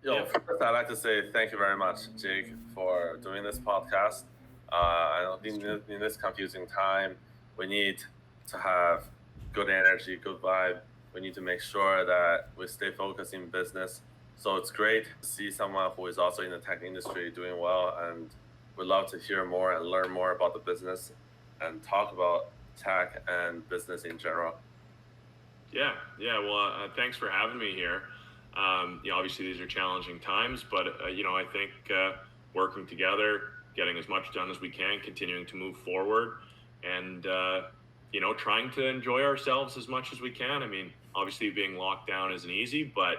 Yeah. First, I'd like to say thank you very much, Jake, for doing this podcast. I know in this confusing time, we need to have good energy, good vibe. We need to make sure that we stay focused in business. So it's great to see someone who is also in the tech industry doing well, and we'd love to hear more and learn more about the business and talk about tech and business in general. Yeah. Well, thanks for having me here. Obviously these are challenging times, but I think working together, getting as much done as we can, continuing to move forward, and trying to enjoy ourselves as much as we can. I mean, obviously being locked down isn't easy, but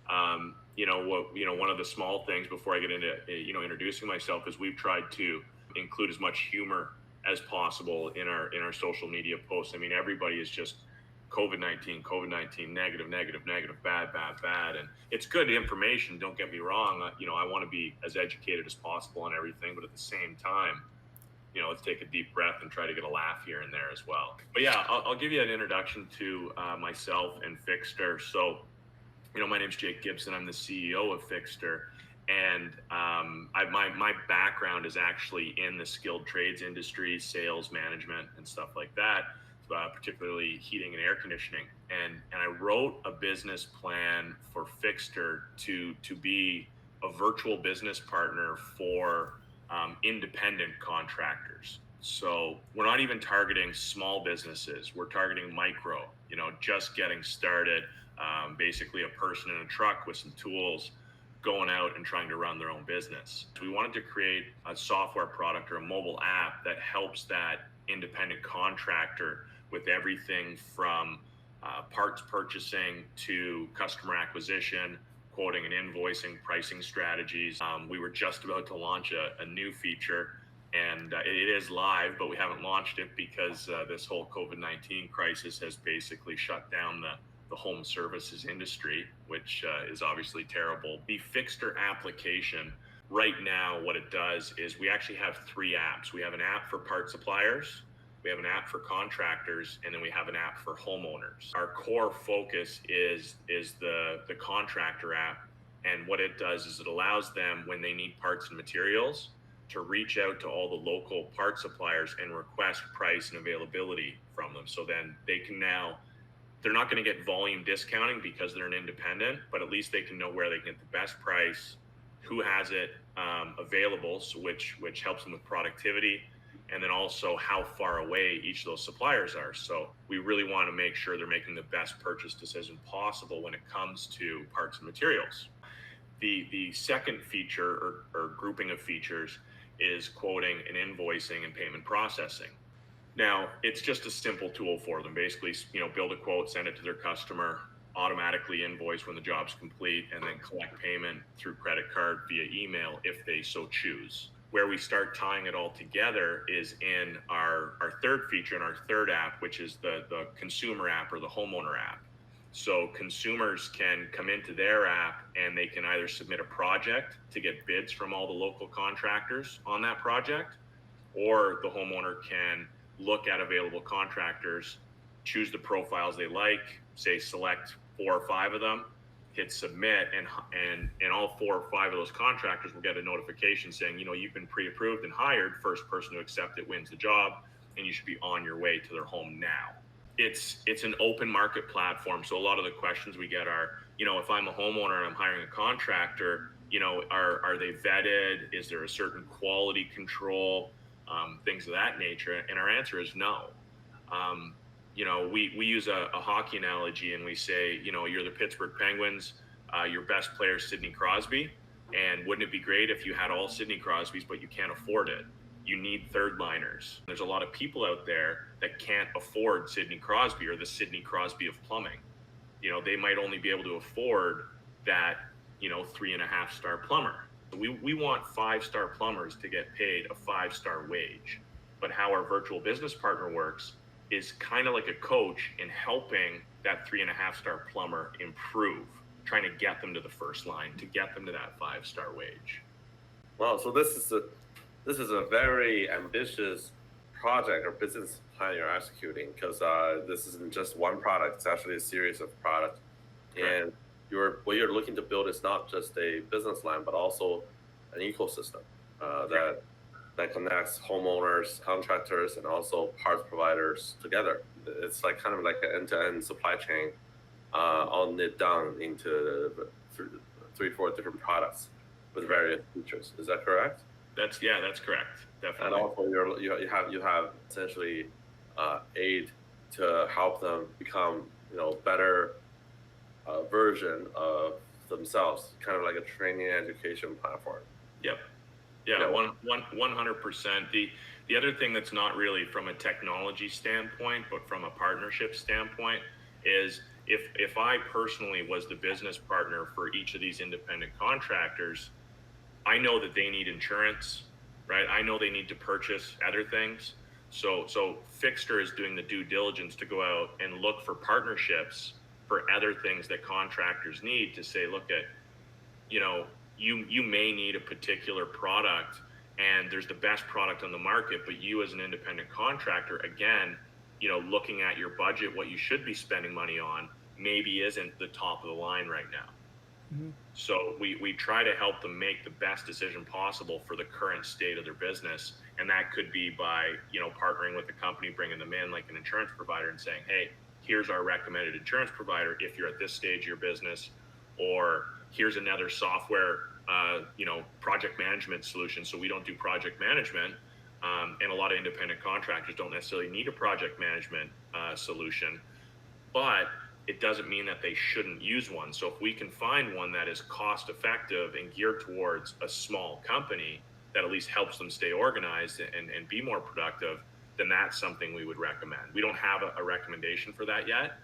one of the small things before I get into introducing myself is we've tried to include as much humor as possible in our social media posts. I mean, everybody is just COVID-19, negative, bad. And it's good information. Don't get me wrong. I want to be as educated as possible on everything, but at the same time, let's take a deep breath and try to get a laugh here and there as well. But yeah, I'll give you an introduction to myself and Fixter. So, my name's Jake Gibson. I'm the CEO of Fixter. And my background is actually in the skilled trades industry, sales, management, and stuff like that. Particularly heating and air conditioning, and I wrote a business plan for Fixter to be a virtual business partner for independent contractors. So we're not even targeting small businesses; we're targeting micro. Just getting started. Basically, a person in a truck with some tools, going out and trying to run their own business. We wanted to create a software product or a mobile app that helps that independent contractor with everything from parts purchasing to customer acquisition, quoting and invoicing, pricing strategies. We were just about to launch a new feature, and it is live, but we haven't launched it because this whole COVID-19 crisis has basically shut down the home services industry, which is obviously terrible. The Fixter application right now, what it does is we actually have three apps. We have an app for part suppliers, we have an app for contractors, and then we have an app for homeowners. Our core focus is the contractor app, and what it does is it allows them, when they need parts and materials, to reach out to all the local part suppliers and request price and availability from them. So then they can now, they're not going to get volume discounting because they're an independent, but at least they can know where they can get the best price, who has it available, so which helps them with productivity, and then also how far away each of those suppliers are. So we really want to make sure they're making the best purchase decision possible when it comes to parts and materials. The second feature or grouping of features is quoting and invoicing and payment processing. Now, it's just a simple tool for them. Basically, build a quote, send it to their customer, automatically invoice when the job's complete, and then collect payment through credit card via email if they so choose. Where we start tying it all together is in our third feature and our third app, which is the consumer app or the homeowner app. So consumers can come into their app and they can either submit a project to get bids from all the local contractors on that project, or the homeowner can look at available contractors, choose the profiles they like, say select 4 or 5 of them, hit submit, and all 4 or 5 of those contractors will get a notification saying, you've been pre-approved and hired. First person to accept it wins the job, and you should be on your way to their home now. It's an open market platform, so a lot of the questions we get are, if I'm a homeowner and I'm hiring a contractor, are they vetted? Is there a certain quality control? Things of that nature. And our answer is no. We use a hockey analogy, and we say, you're the Pittsburgh Penguins, your best player is Sidney Crosby. And wouldn't it be great if you had all Sidney Crosbys, but you can't afford it? You need third liners. There's a lot of people out there that can't afford Sidney Crosby or the Sidney Crosby of plumbing. They might only be able to afford that, 3.5-star plumber. We want 5-star plumbers to get paid a 5-star wage. But how our virtual business partner works is kind of like a coach in helping that 3.5-star plumber improve, trying to get them to the first line, to get them to that 5-star wage. Wow, so this is a very ambitious project or business plan you're executing, because this isn't just one product; it's actually a series of products. Right. And what you're looking to build is not just a business line, but also an ecosystem that connects homeowners, contractors, and also parts providers together. It's like kind of like an end-to-end supply chain, all knit down into three, four different products with various features. Is that correct? That's correct. And Definitely. also you have essentially aid to help them become better version of themselves, kind of like a training and education platform. Yep. Yeah, 100%. The other thing that's not really from a technology standpoint, but from a partnership standpoint, is if I personally was the business partner for each of these independent contractors, I know that they need insurance, right? I know they need to purchase other things. So Fixter is doing the due diligence to go out and look for partnerships for other things that contractors need, to say, look at, you may need a particular product and there's the best product on the market, but you as an independent contractor, again, looking at your budget, what you should be spending money on maybe isn't the top of the line right now. Mm-hmm. So we try to help them make the best decision possible for the current state of their business. And that could be by, partnering with the company, bringing them in like an insurance provider and saying, hey, here's our recommended insurance provider if you're at this stage of your business, or here's another software, project management solution. So we don't do project management. And a lot of independent contractors don't necessarily need a project management solution, but it doesn't mean that they shouldn't use one. So if we can find one that is cost effective and geared towards a small company that at least helps them stay organized and be more productive, then that's something we would recommend. We don't have a recommendation for that yet,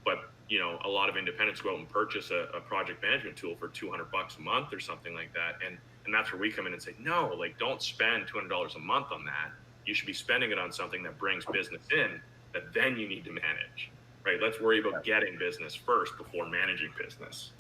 but a lot of independents go out and purchase a project management tool for $200 a month or something like that. And that's where we come in and say, no, like, don't spend $200 a month on that. You should be spending it on something that brings business in that then you need to manage, right? Let's worry about getting business first before managing business.